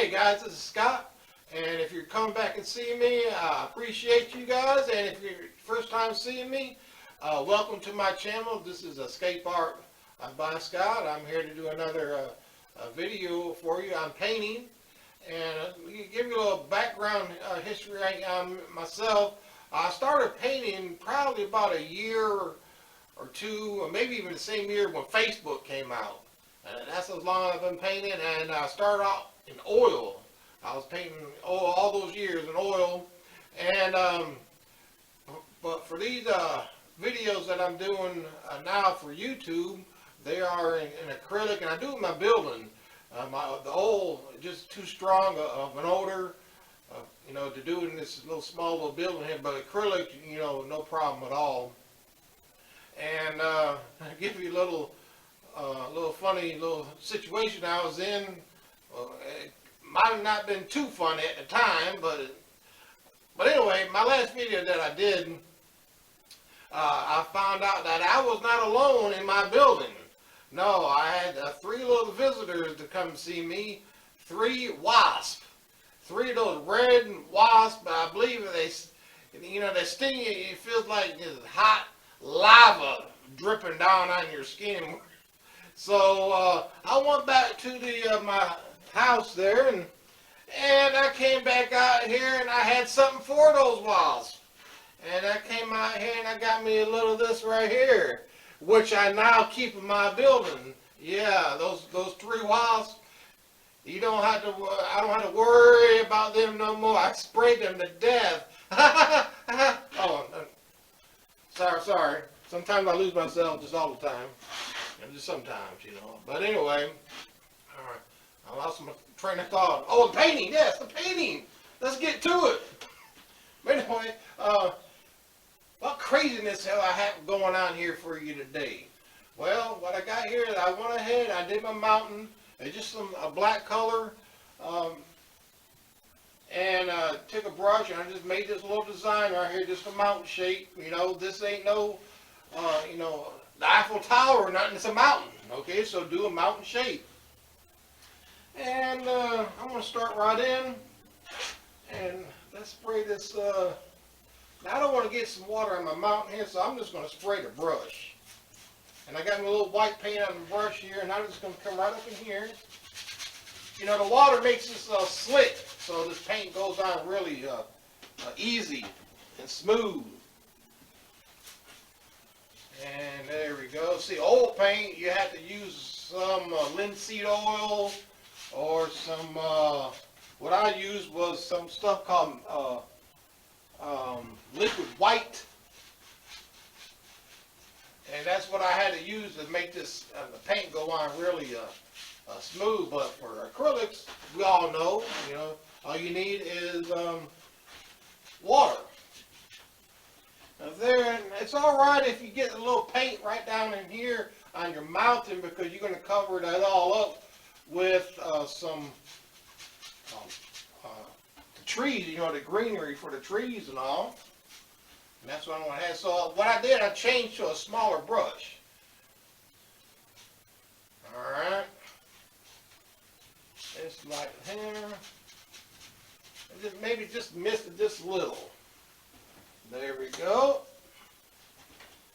Hey guys, this is Scott, and if you're coming back and seeing me, I appreciate you guys, and if you're first time seeing me, welcome to my channel. This is Escape Art by Scott. I'm here to do another video for you on painting, and give you a little background history on myself. I started painting probably about a year or two, or maybe even the same year when Facebook came out. That's as long as I've been painting, and I started out in oil. I was painting oil all those years in oil, and but for these videos that I'm doing now for YouTube, they are in acrylic, and I do in my building. The oil just too strong of an odor, to do it in this small little building here. But acrylic, no problem at all. And I'll give you a little funny little situation I was in. It might have not been too funny at the time, but anyway, my last video that I did, I found out that I was not alone in my building. No, I had 3 little visitors to come see me. 3 wasps. 3 of those red wasps. I believe they sting you. It feels like this hot lava dripping down on your skin. So I went back to my house there, and I came back out here, and I had something for those wasps. And I came out here and I got me a little of this right here, which I now keep in my building. Yeah, those 3 wasps. I don't have to worry about them no more. I sprayed them to death. Oh, sorry. Sometimes I lose myself, just all the time. And just sometimes, But anyway, all right. I lost my train of thought. Oh, the painting. Yes, the painting. Let's get to it. But anyway, what craziness have I have going on here for you today? Well, what I got here is I went ahead, I did my mountain. It's just a black color. And took a brush and I just made this little design right here, just a mountain shape. This ain't no, the Eiffel Tower or nothing. It's a mountain. Okay, so do a mountain shape. And I'm going to start right in. And let's spray this. Now I don't want to get some water on my mountain here, so I'm just going to spray the brush. And I got my little white paint on the brush here, and I'm just going to come right up in here. The water makes this slick, so this paint goes on really easy and smooth. And there we go. See, oil paint, you have to use some linseed oil or some, what I used was some stuff called liquid white. And that's what I had to use to make this the paint go on really smooth. But for acrylics, we all know, all you need is water. Now it's all right if you get a little paint right down in here on your mountain, because you're going to cover that all up with some the trees, the greenery for the trees and all. And that's what I'm going to have. So what I did, I changed to a smaller brush. Alright. It's like here. Maybe just missed it just a little. There we go.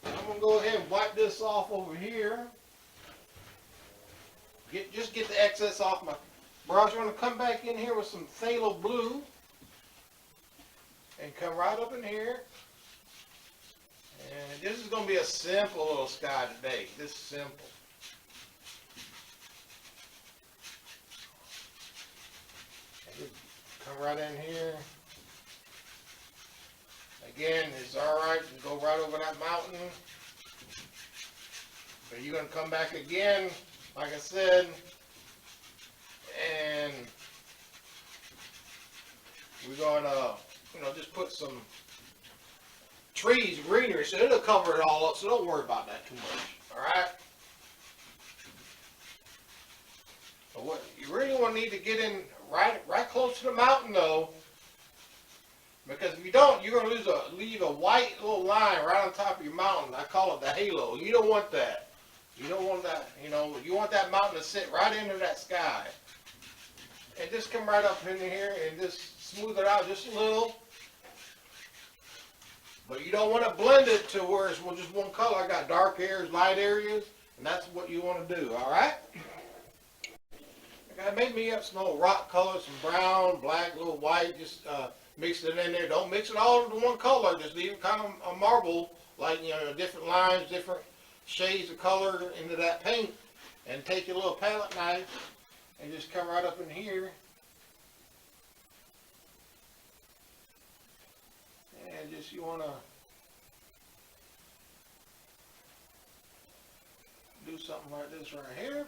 I'm going to go ahead and wipe this off over here. Just get the excess off my brush. I'm going to come back in here with some phthalo blue. And come right up in here. And this is going to be a simple little sky today. This is simple. Come right in here. Again, it's alright to go right over that mountain. But you're going to come back again, like I said, and we're going to, just put some trees, greenery, so it'll cover it all up, so don't worry about that too much, alright? But what you really want to need to get in right close to the mountain, though, because if you don't, you're going to leave a white little line right on top of your mountain. I call it the halo. You don't want that. You don't want that, you want that mountain to sit right into that sky. And and just come right up in here and just smooth it out just a little. But you don't want to blend it to where it's just one color. I got dark areas, light areas, and that's what you want to do, all right? I made me up some old rock colors, some brown, black, a little white, just mix it in there. Don't mix it all into one color. Just leave it kind of a marble, like, you know, different lines, different shades of color into that paint. And take your little palette knife and just come right up in here. And just, you want to do something like this right here.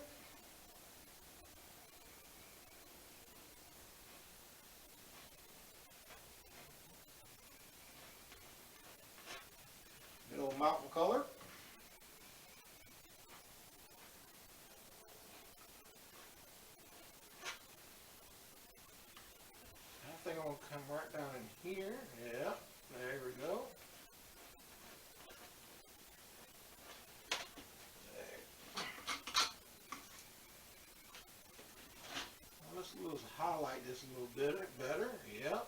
The old mountain color. I think I'm going to come right down in here. Yeah, there we go. Let's highlight this a little bit better. Yep.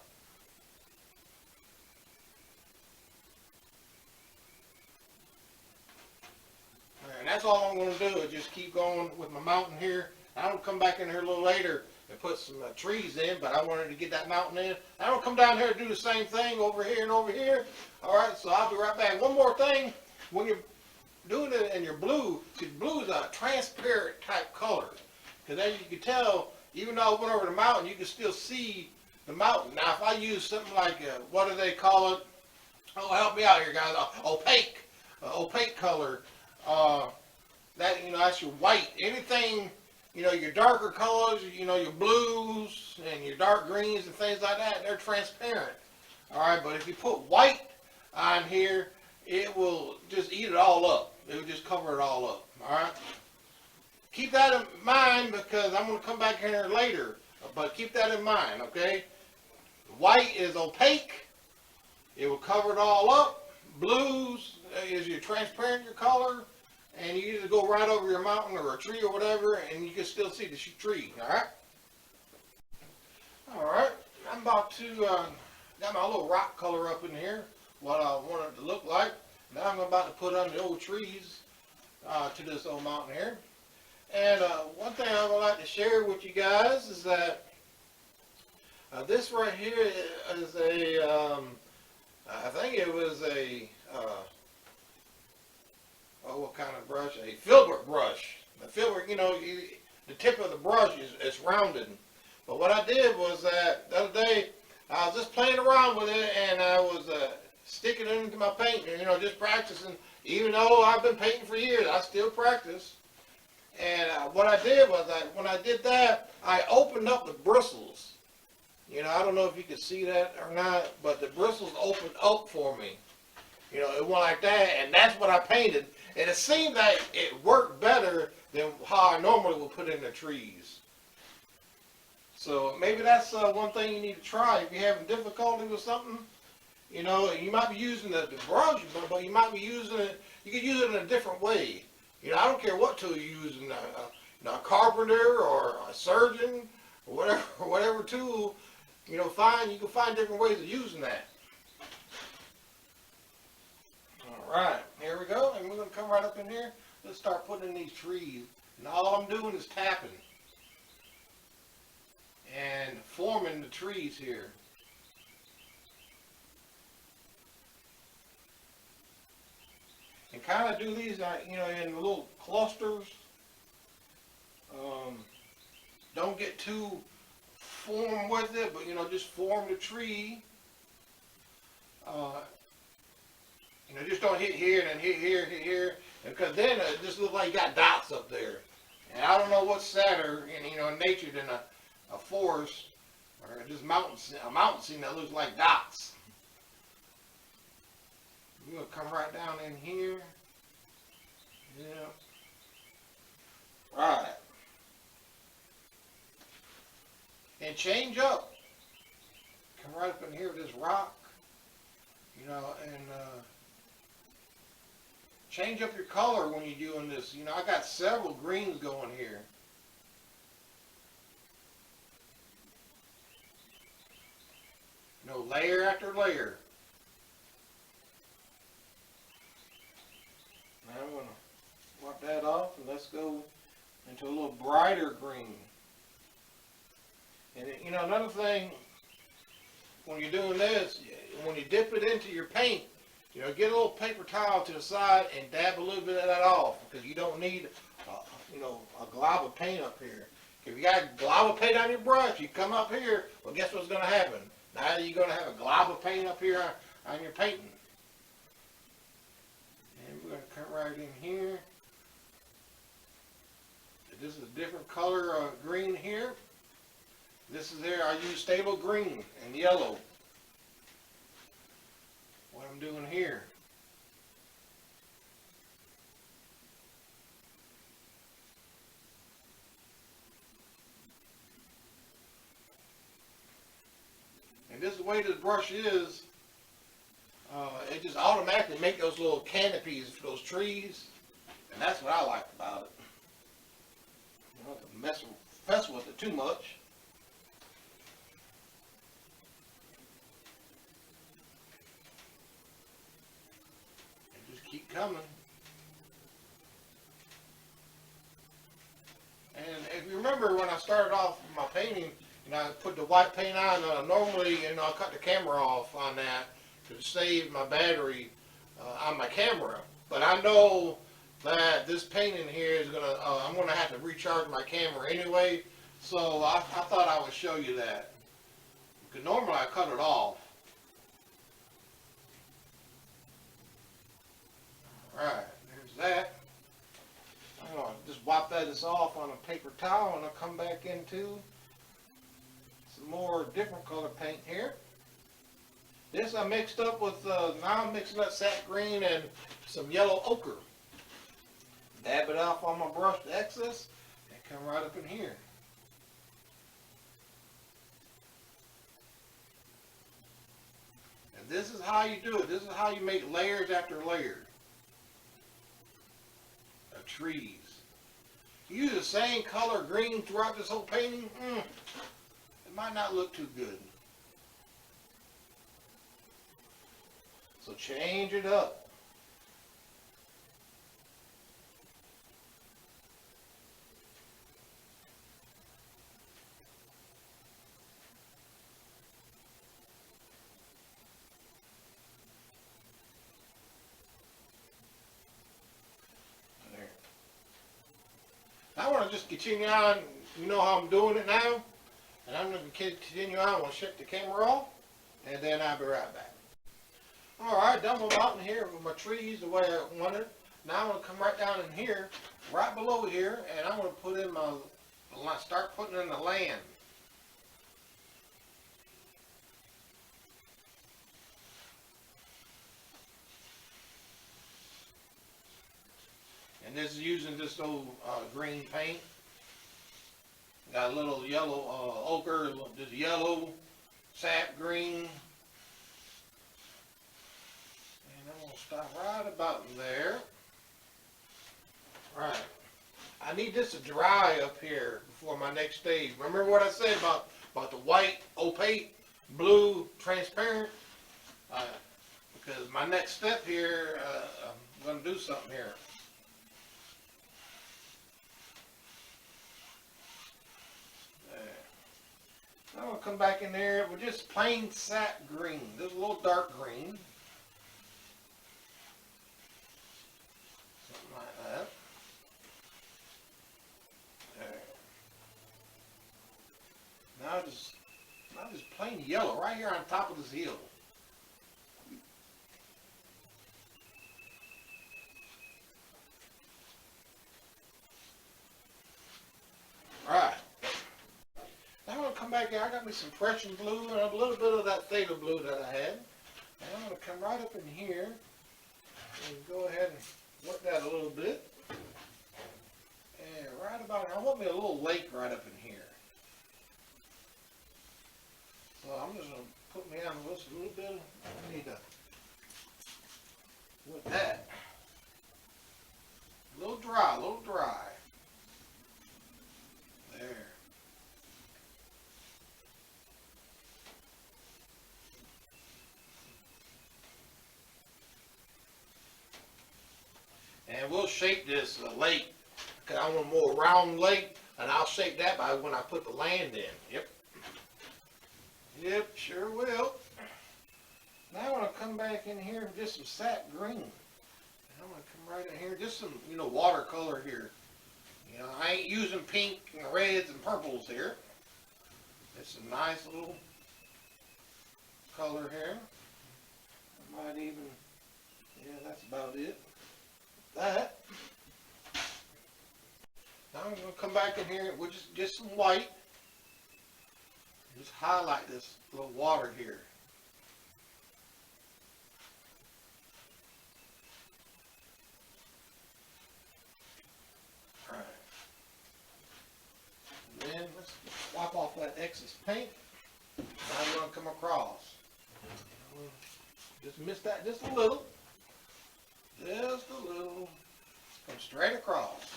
And that's all I'm going to do is just keep going with my mountain here. I'll come back in here a little later and put some trees in, but I wanted to get that mountain in. I don't come down here and do the same thing over here and over here. All right, so I'll be right back. One more thing, when you're doing it in your blue, see, blue is a transparent type color. Because as you can tell, even though I went over the mountain, you can still see the mountain. Now, if I use something like, what do they call it? Oh, help me out here, guys. Opaque color. That, you know, that's your white. Anything, you know, your darker colors, you know, your blues and your dark greens and things like that, they're transparent. All right, but if you put white on here, it will just eat it all up. It will just cover it all up. All right. Keep that in mind because I'm going to come back here later, but keep that in mind, okay? White is opaque. It will cover it all up. Blues is your transparent, your color, and you either go right over your mountain or a tree or whatever, and you can still see the tree, all right? All right, I'm about to, got my little rock color up in here, what I want it to look like. Now I'm about to put on the old trees to this old mountain here. And one thing I would like to share with you guys is that this right here is a, I think it was a, what kind of brush? A filbert brush. The filbert, you know, the tip of the brush is rounded. But what I did was that the other day, I was just playing around with it and I was sticking it into my paint, you know, just practicing. Even though I've been painting for years, I still practice. And what I did was, when I did that, I opened up the bristles. You know, I don't know if you can see that or not, but the bristles opened up for me. You know, it went like that, and that's what I painted. And it seemed like it worked better than how I normally would put in the trees. So maybe that's one thing you need to try if you're having difficulty with something. You know, you might be using the brush, but you might be using it, you could use it in a different way. You know, I don't care what tool you're using, a carpenter or a surgeon or whatever tool, you know, you can find different ways of using that. All right, here we go, and we're going to come right up in here. Let's start putting in these trees. And all I'm doing is tapping and forming the trees here. And kind of do these, you know, in little clusters. Don't get too formed with it, but, you know, just form the tree. You know, just don't hit here and then hit here, hit here, because then it just looks like you got dots up there. And I don't know what's sadder, you know, in nature than a forest or just a mountain scene that looks like dots. We're going to come right down in here. Yeah. Right. And change up. Come right up in here with this rock. You know, and change up your color when you're doing this. You know, I got several greens going here. layer after layer. Now I'm going to wipe that off, and let's go into a little brighter green. And another thing, when you're doing this, when you dip it into your paint, get a little paper towel to the side and dab a little bit of that off, because you don't need, a glob of paint up here. If you got a glob of paint on your brush, you come up here, well, guess what's going to happen? Now you're going to have a glob of paint up here on your painting. And we're going to come right in here. This is a different color of green here. This is there, I use stable green and yellow. What I'm doing here. And this is the way this brush is, it just automatically makes those little canopies for those trees. And that's what I like about it. You don't have to mess with it too much. Keep coming. And if you remember when I started off with my painting, I put the white paint on. Normally, I cut the camera off on that to save my battery on my camera. But I know that this painting here is I'm gonna have to recharge my camera anyway. So I thought I would show you that. Because normally I cut it off. Alright, there's that. I'm going to just wipe that off on a paper towel, and I'll come back into some more different color paint here. This I mixed up with, now I'm mixing up sap green and some yellow ochre. Dab it off on my brush to excess, and come right up in here. And this is how you do it. This is how you make layers after layers. Trees. You use the same color green throughout this whole painting, it might not look too good. So change it up. I want to just continue on, you know how I'm doing it now, and I'm going to continue on. I'm going to shut the camera off, and then I'll be right back. Alright, done with out in here with my trees the way I wanted. Now I'm going to come right down in here, right below here, and I'm going to put in start putting in the land. And this is using this old green paint. Got a little yellow ochre, just yellow, sap green. And I'm going to stop right about there. Right. I need this to dry up here before my next stage. Remember what I said about the white, opaque, blue, transparent? Because my next step here, I'm going to do something here. I'm going to come back in there with just plain sap green. This is a little dark green. Something like that. There. Now just plain yellow right here on top of this hill. Alright. Now I'm going to come back here. I got me some Prussian blue and a little bit of that Phthalo blue that I had. And I'm going to come right up in here and go ahead and work that a little bit. And right about, I want me a little lake right up in here. So I'm just going to put me on this a little bit. I need to, with that, a little dry, There. And we'll shape this lake, because I want a more round lake, and I'll shape that by when I put the land in. Yep. Yep, sure will. Now I want to come back in here with just some sap green. And I'm going to come right in here, just some, watercolor here. I ain't using pink and reds and purples here. It's a nice little color here. I might even, that's about it. That. Now I'm going to come back in here with just some white. Just highlight this little water here. Alright. Then let's wipe off that excess paint. Now I'm going to come across. Just miss that just a little. Just a little. Come straight across.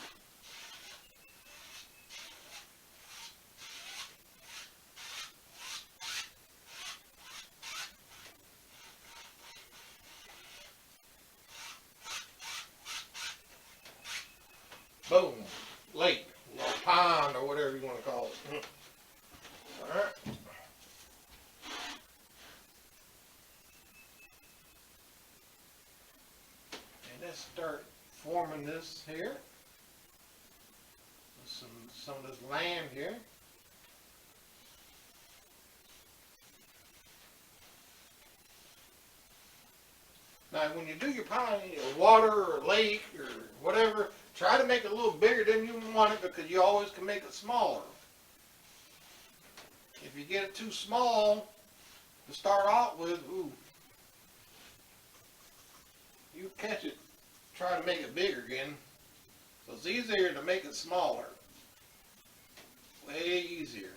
Boom. Lake. Little pond or whatever you want to call it. Alright. And let's start forming this here. Some of this land here. Now when you do your pond, water or lake or whatever, try to make it a little bigger than you want it, because you always can make it smaller. If you get it too small to start out with, you catch it, try to make it bigger again. So it's easier to make it smaller. Way easier.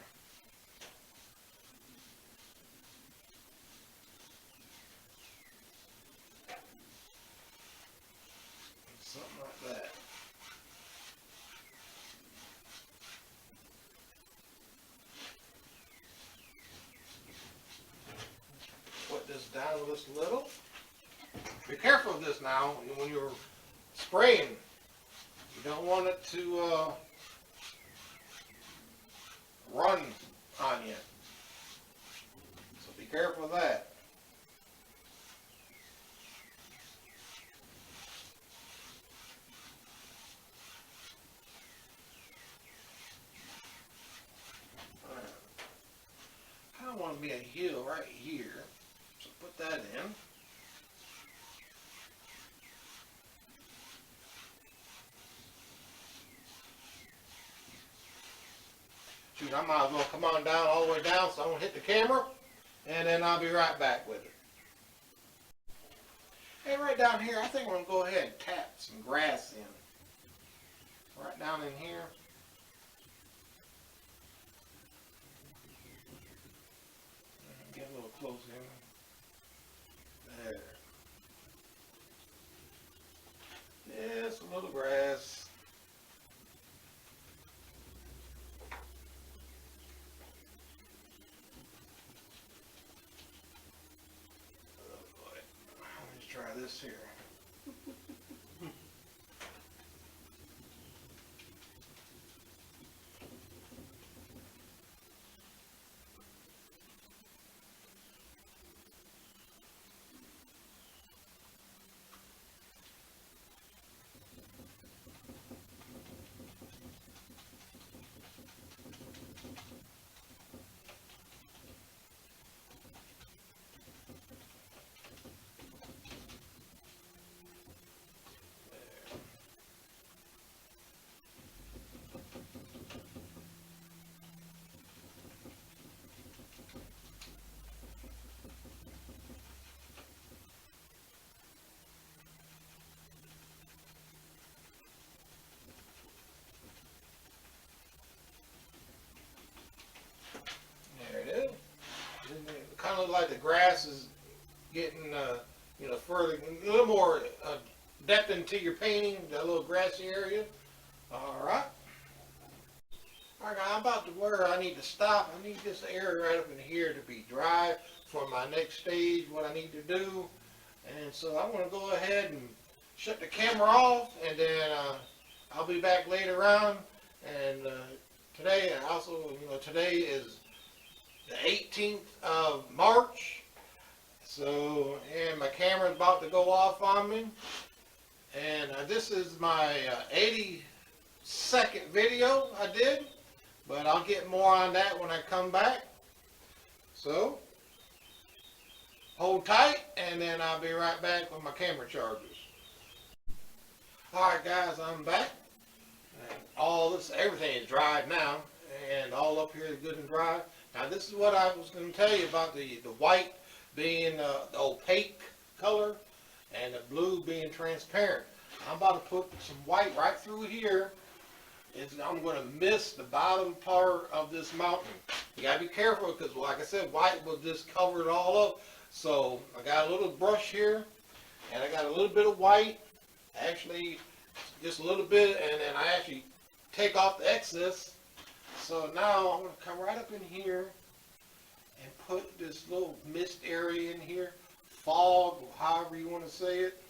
Something like that. Put this down just a little. Be careful of this now when you're spraying. You don't want it to run on you. So be careful of that. I kind of want to be a hill right here. So put that in. Shoot, I might as well come on down all the way down so I won't hit the camera, and then I'll be right back with it. Hey, right down here, I think we're going to go ahead and tap some grass in. Right down in here. Get a little close in. There. Just a little grass. Try this here. Kind of like the grass is getting, further, a little more depth into your painting, that little grassy area. All right. All right, I'm about to where I need to stop. I need this area right up in here to be dry for my next stage, what I need to do. And so I'm going to go ahead and shut the camera off, and then I'll be back later on. And today, also, today is the 18th of March. So, and my camera's about to go off on me. And this is my 82nd video I did, but I'll get more on that when I come back. So, hold tight, and then I'll be right back with my camera chargers. Alright guys, I'm back. And everything is dried now, and all up here is good and dry. Now this is what I was going to tell you about the white being the opaque color, and the blue being transparent. I'm about to put some white right through here. I'm going to miss the bottom part of this mountain. You got to be careful because, like I said, white will just cover it all up. So I got a little brush here, and I got a little bit of white, actually just a little bit, and then I actually take off the excess. So now I'm going to come right up in here and put this little mist area in here, fog, however you want to say it,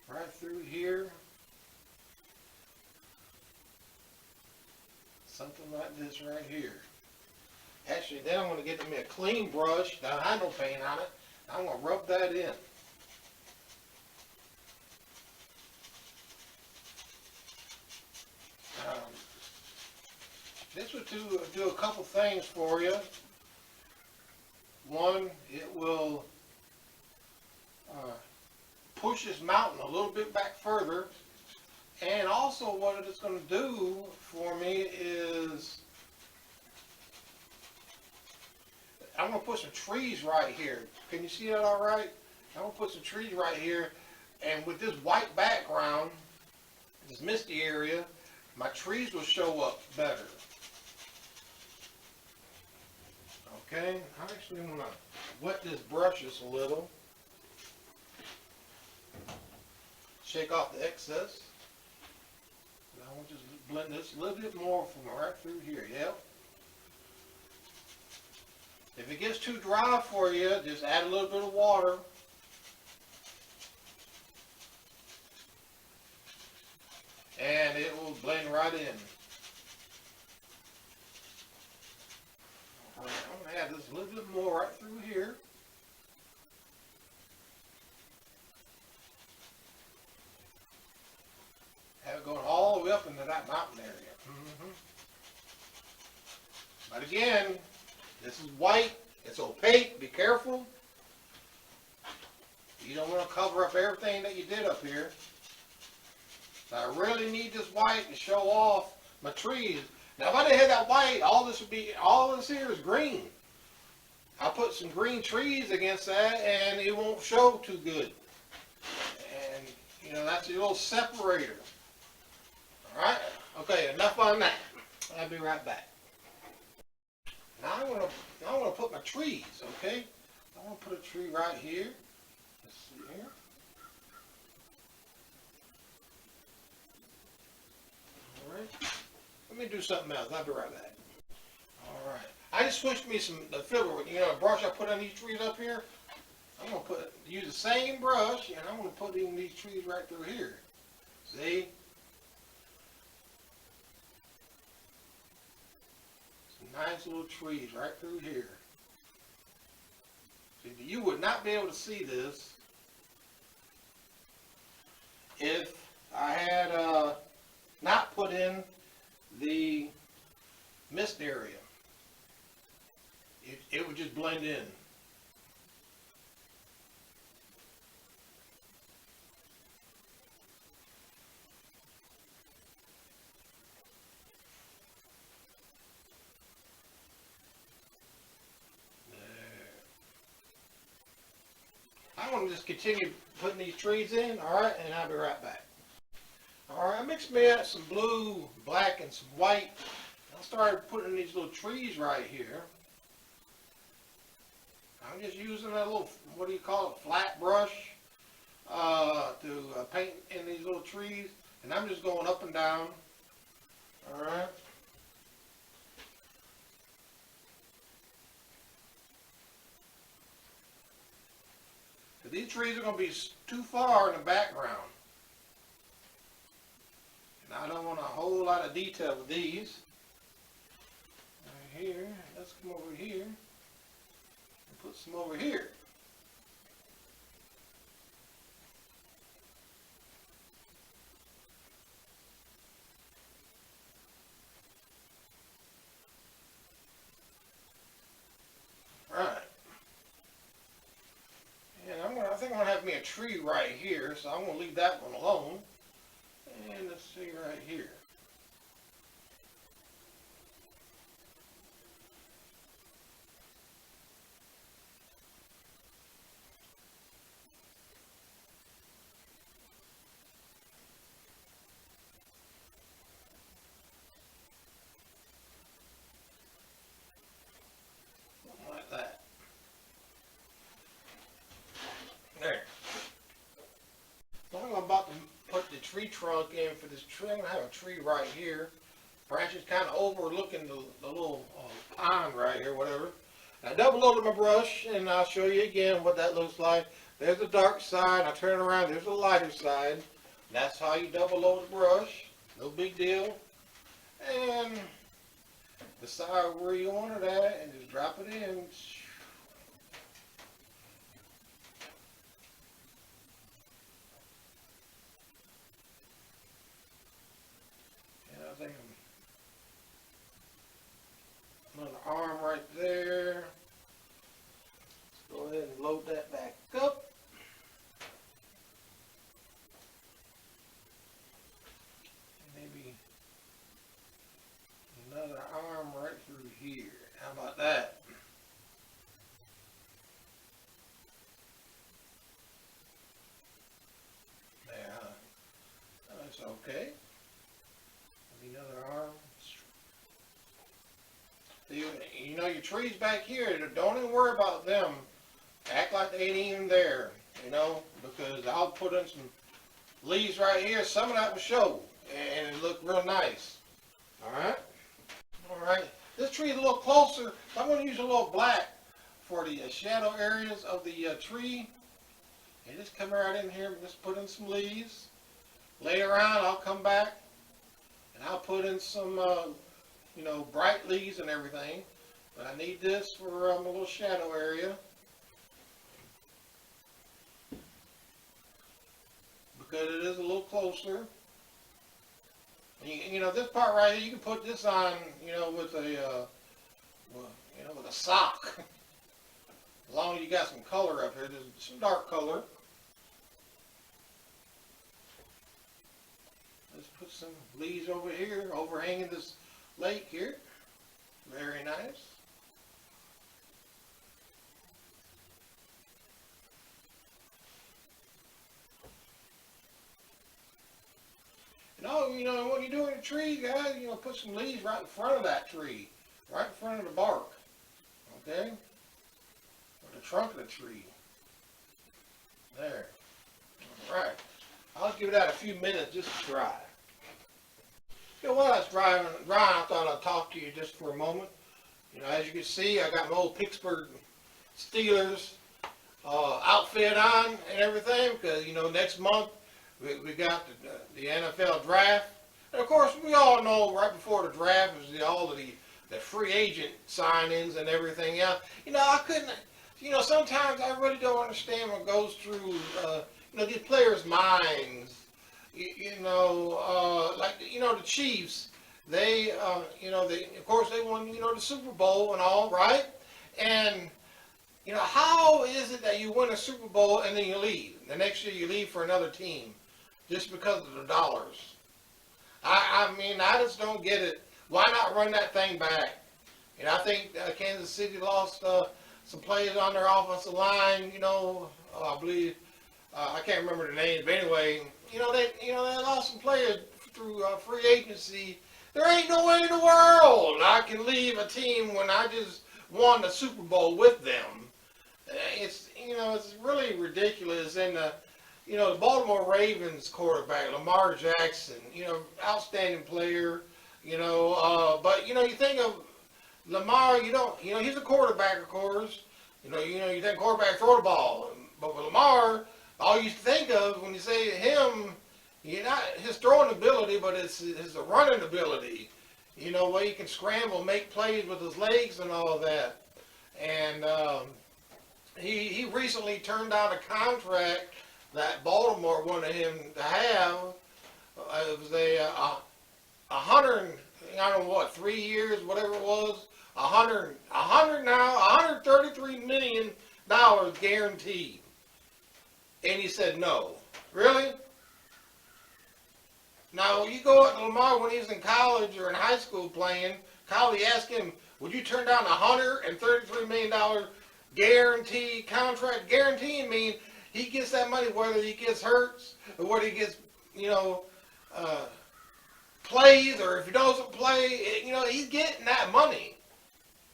right through here. Something like this right here. Actually, then I'm going to get me a clean brush that has no paint on it. I'm going to rub that in. This will do a couple things for you. One, it will push this mountain a little bit back further. And also what it's going to do for me is I'm going to put some trees right here. Can you see that all right? I'm going to put some trees right here. And with this white background, this misty area, my trees will show up better. Okay, I actually want to wet this brush just a little. Shake off the excess. I want to just blend this a little bit more from right through here, yep. If it gets too dry for you, just add a little bit of water. And it will blend right in. All right, I'm going to add this a little bit more right through here. Have it going all the way up into that mountain area. But again, this is white, it's opaque, be careful. You don't want to cover up everything that you did up here. So I really need this white to show off my trees. Now if I didn't have that white, all this here is green. I'll put some green trees against that and it won't show too good. And that's your little separator. Alright? Okay, enough on that. I'll be right back. Now I want to put my trees, okay? I want to put a tree right here. Let's see here. Alright. Let me do something else. I'll be right back. Alright. I just switched me the filler with a brush I put on these trees up here. I'm going to use the same brush and I'm going to put in these trees right through here. See? Nice little trees right through here. See, you would not be able to see this if I had not put in the mist area. It would just blend in. I'm going to just continue putting these trees in, alright, and I'll be right back. Alright, I mixed me up some blue, black, and some white. I started putting these little trees right here. I'm just using that little, what do you call it, flat brush to paint in these little trees. And I'm just going up and down, alright. These trees are going to be too far in the background. Now I don't want a whole lot of detail with these. Right here, let's come over here and put some over here. Right. And I think I'm gonna have me a tree right here, so I'm gonna leave that one alone. And let's see right here. Something like that. There. So I'm about to put the tree trunk in for this tree. I'm gonna have a tree right here. Branches kind of overlooking the little pond right here, whatever. I double loaded my brush, and I'll show you again what that looks like. There's the dark side. I turn it around. There's the lighter side. That's how you double load the brush. No big deal. And decide where you want it at, and just drop it in. And I think I'm on the arm right there. Let's go ahead and load that back up. Maybe another arm right through here. How about that? There, huh? That's okay. Maybe another arm. You know your trees back here, don't even worry about them. Act like they ain't even there, you know, because I'll put in some leaves right here. Some of that will show, and it look real nice. Alright? Alright. This tree is a little closer, so I'm going to use a little black for the shadow areas of the tree. And just come right in here and just put in some leaves. Later on, I'll come back and I'll put in some you know, bright leaves and everything. But I need this for a little shadow area. Because it is a little closer. You know, this part right here, you can put this on, you know, with a, you know, with a sock. As long as you got some color up here, there's some dark color. Let's put some leaves over here, overhanging this lake here. Very nice. And oh, you know, when you're doing a tree, guys, you know, put some leaves right in front of that tree. Right in front of the bark. Okay? Or the trunk of the tree. There. Alright. I'll give that a few minutes just to dry. You know, while I was drying, I thought I'd talk to you just for a moment. You know, as you can see, I got my old Pittsburgh Steelers outfit on and everything, because, you know, next month we got the NFL draft. And of course, we all know right before the draft is all of the free agent signings and everything else. You know, I couldn't, you know, sometimes I really don't understand what goes through, you know, these players' minds. You know, like, you know, the Chiefs, they, you know, they, of course, they won, you know, the Super Bowl and all, right? And, you know, how is it that you win a Super Bowl and then you leave? The next year you leave for another team just because of the dollars. I mean, I just don't get it. Why not run that thing back? And I think Kansas City lost some players on their offensive line, you know, I believe, I can't remember the names, but anyway, you know, they lost some players through free agency. There ain't no way in the world I can leave a team when I just won the Super Bowl with them. It's, you know, it's really ridiculous. And you know, the Baltimore Ravens quarterback, Lamar Jackson, you know, outstanding player, you know, but you know, you think of Lamar, you know, he's a quarterback, of course. You think quarterback throw the ball, but with Lamar, all you think of when you say him, Not his throwing ability, but it's his running ability. Where he can scramble, make plays with his legs and all of that. And he recently turned down a contract that Baltimore wanted him to have. It was a hundred, I don't know what, 3 years, whatever it was, a hundred now, $133 million guaranteed. And he said no. Really? Now, you go up to Lamar when he was in college or in high school playing, Kylie asked him, would you turn down a $133 million guaranteed contract? Guaranteeing means he gets that money whether he gets hurt or whether he gets, plays, or if he doesn't play, he's getting that money.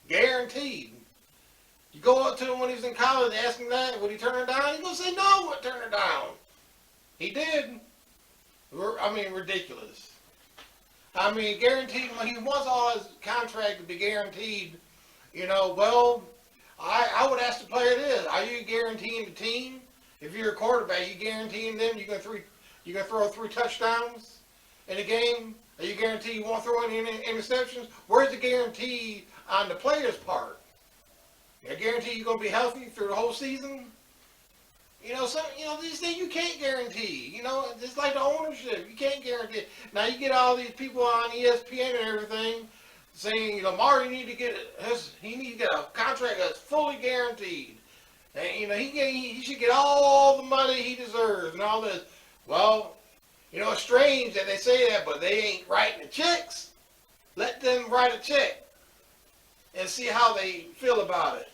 Guaranteed. You go up to him when he's in college and ask him that, would he turn it down? He's going to say, no, I wouldn't turn it down. He did. Ridiculous. Guaranteed, when he wants all his contract to be guaranteed, well, I would ask the player this, are you guaranteeing the team? If you're a quarterback, you guaranteeing them you're going to throw 3 touchdowns in a game? Are you guaranteed you won't throw any interceptions? Where's the guarantee on the player's part? I guarantee you're going to be healthy through the whole season? These things you can't guarantee. Just like the ownership, you can't guarantee it. Now you get all these people on ESPN and everything saying, Mario need to get a contract that's fully guaranteed. And he should get all the money he deserves and all this. Well, it's strange that they say that, but they ain't writing the checks. Let them write a check and see how they feel about it.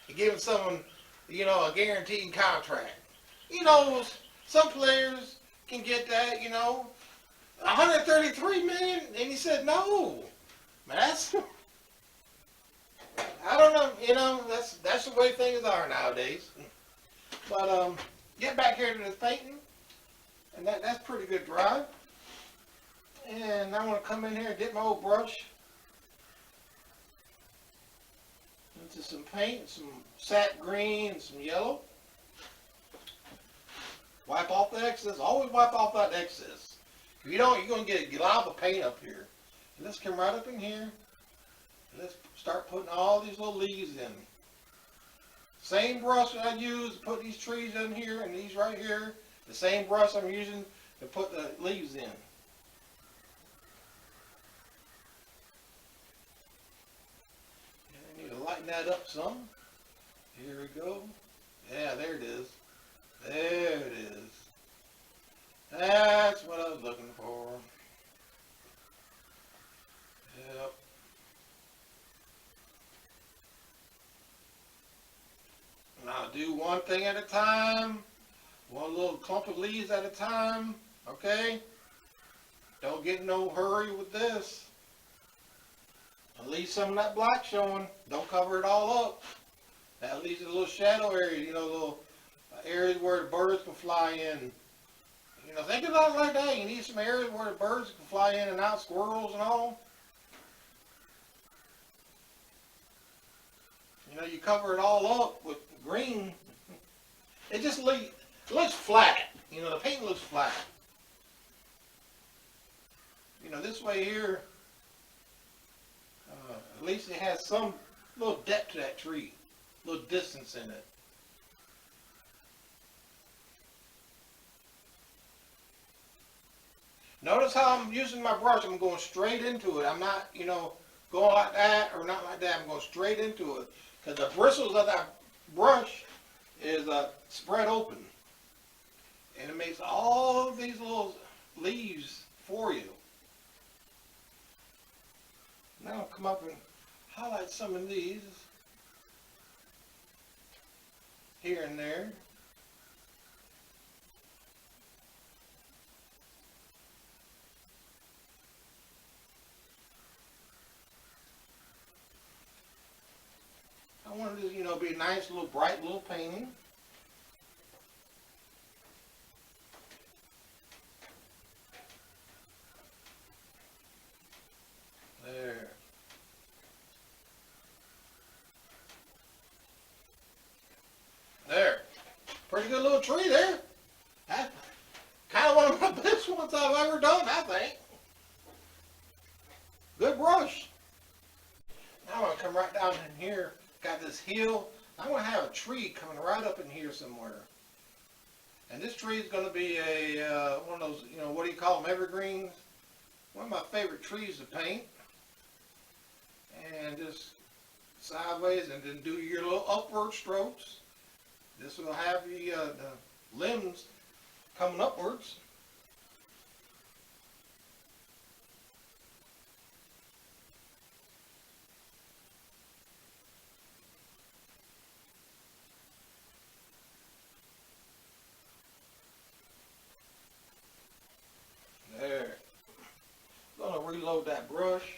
And giving someone, a guaranteed contract. Some players can get that, 133 million, and he said no. That's, I don't know, that's the way things are nowadays. But get back here to this painting, and that's pretty good dry. And I want to come in here and dip my old brush into some paint, some sap green, and some yellow. Wipe off the excess. Always wipe off that excess. If you don't, you're going to get a lot of paint up here. And let's come right up in here. Let's start putting all these little leaves in. Same brush that I use to put these trees in here and these right here. The same brush I'm using to put the leaves in. And I need to lighten that up some. Here we go. Yeah, there it is. There it is. That's what I was looking for. Yep. Now do one thing at a time. One little clump of leaves at a time. Okay? Don't get in no hurry with this. At least some of that black showing. Don't cover it all up. That leaves a little shadow area, little areas where the birds can fly in. Think about it like that. You need some areas where the birds can fly in and out, squirrels and all. You cover it all up with green. It just looks flat. The paint looks flat. This way here, at least it has some little depth to that tree, a little distance in it. Notice how I'm using my brush. I'm going straight into it. I'm not, going like that or not like that. I'm going straight into it. Because the bristles of that brush is spread open. And it makes all of these little leaves for you. Now I'll come up and highlight some of these here and there. I wanted to, be a nice little bright little painting. There. There. Pretty good little tree there. That's kind of one of my best ones. ones I've ever done, I think. Good brush. Now I'm going to come right down in here. Got this hill. I'm going to have a tree coming right up in here somewhere. And this tree is going to be a one of those, what do you call them, evergreens? One of my favorite trees to paint. And just sideways, and then do your little upward strokes. This will have the limbs coming upwards. There. I'm going to reload that brush.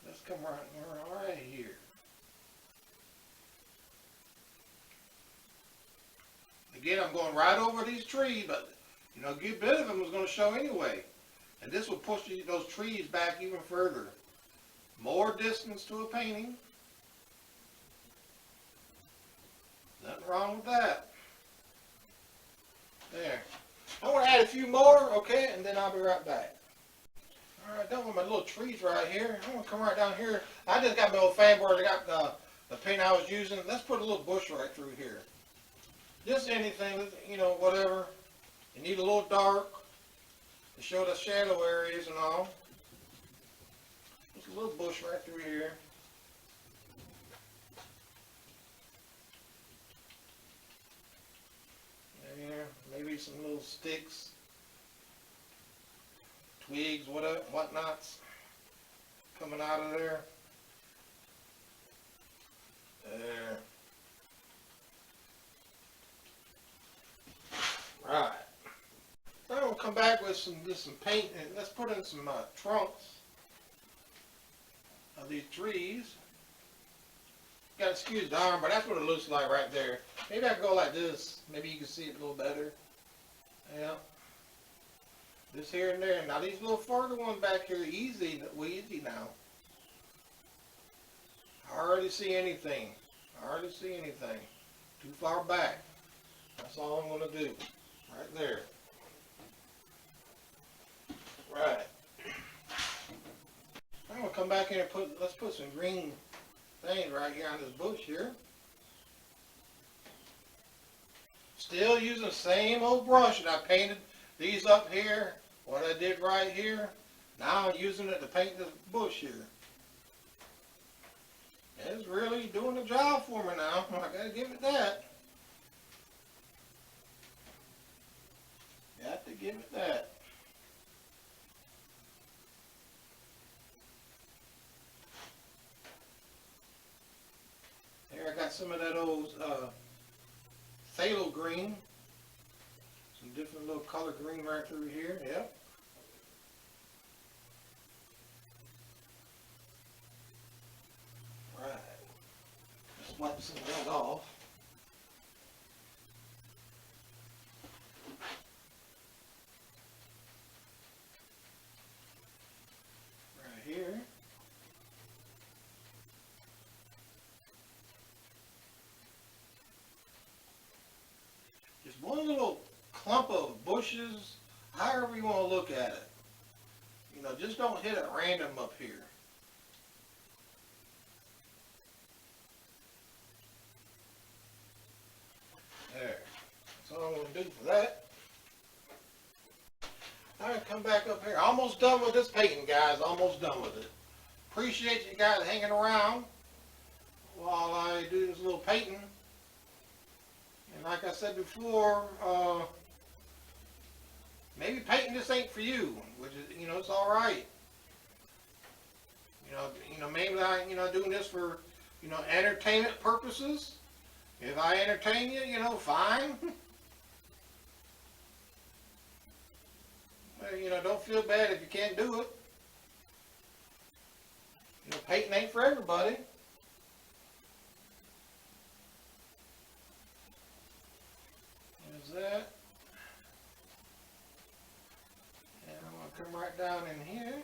Let's come right here. Again, I'm going right over these trees, but a good bit of them was going to show anyway. And this will push those trees back even further. More distance to a painting. Nothing wrong with that. There. I want to add a few more, okay, and then I'll be right back. Alright, done with my little trees right here. I'm going to come right down here. I just got my old fan board. I got the paint I was using. Let's put a little bush right through here. Just anything, whatever. You need a little dark to show the shadow areas and all. Just a little bush right through here. There, maybe some little sticks, twigs, whatnots coming out of there. There. Right. Now we'll come back with some paint, and let's put in some trunks of these trees. Got to excuse the arm, but that's what it looks like right there. Maybe I can go like this. Maybe you can see it a little better. Yeah. Just here and there. Now these little further ones back here, easy now. I hardly see anything. Too far back. That's all I'm going to do. Right there. Right. I'm going to come back here and let's put some green things right here on this bush here. Still using the same old brush that I painted these up here, what I did right here. Now I'm using it to paint this bush here. It's really doing the job for me now. I gotta give it that. Got to give it that. Here I got some of that old phthalo green. Some different little color green right through here. Yep. Right. Just wipe some of that off. Right here. Just one little clump of bushes, however you want to look at it. Just don't hit it random up here. There. That's all I'm going to do for that. I'm going to come back up here. Almost done with this painting, guys. Almost done with it. Appreciate you guys hanging around while I do this little painting. And like I said before, maybe painting this ain't for you, which is, it's all right. Maybe I, doing this for, entertainment purposes. If I entertain you, fine. Well, don't feel bad if you can't do it. Painting ain't for everybody. There's that. And I'm going to come right down in here.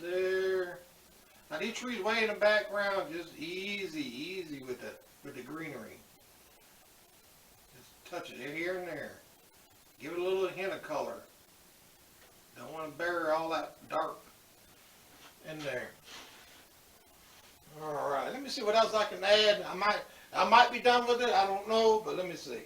There. Now these trees way in the background, just easy with the greenery. Just touch it here and there. Give it a little hint of color. Don't want to bury all that dark in there. All right, let me see what else I can add. I might be done with it. I don't know, but let me see.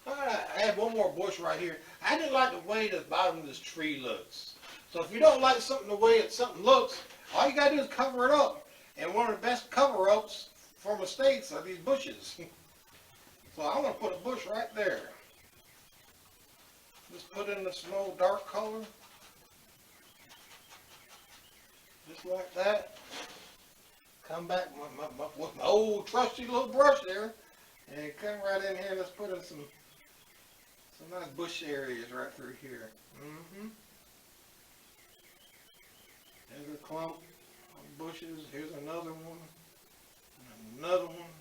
All right, I have one more bush right here. I didn't like the way the bottom of this tree looks. So if you don't like something the way something looks, all you gotta do is cover it up. And one of the best cover-ups for mistakes are these bushes. So I'm gonna put a bush right there. Just put in the snow dark color. Just like that. Come back with my old trusty little brush there. And come right in here. Let's put in some nice bush areas right through here. There's a clump of bushes. Here's another one. Another one.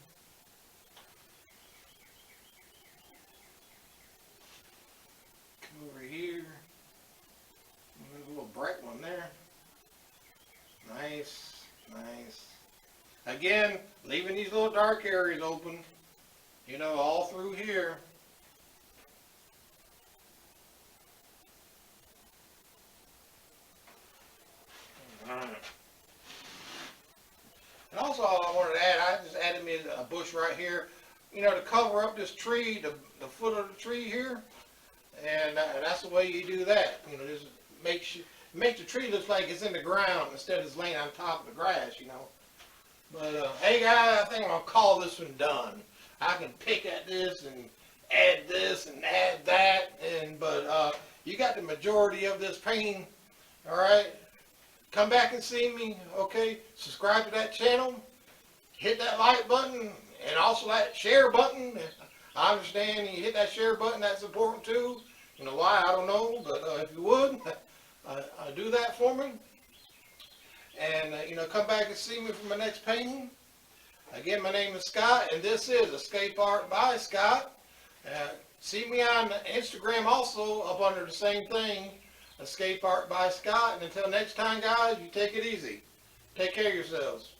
Over here, there's a little bright one there. Nice. Again, leaving these little dark areas open, you know, all through here. And also, I wanted to add, I just added me a bush right here, you know, to cover up this tree, the foot of the tree here. And that's the way you do that. You know, just makes the tree look like it's in the ground instead of it's laying on top of the grass, you know. But hey guys, I think I'm gonna call this one done. I can pick at this and add that, but you got the majority of this painting. All right, come back and see me. Okay, subscribe to that channel, hit that like button, and also that share button. I understand you hit that share button, that's important too. You know why, I don't know, but if you would, do that for me. And, you know, come back and see me for my next painting. Again, my name is Scott, and this is Escape Art by Scott. See me on Instagram also, up under the same thing, Escape Art by Scott. And until next time, guys, you take it easy. Take care of yourselves.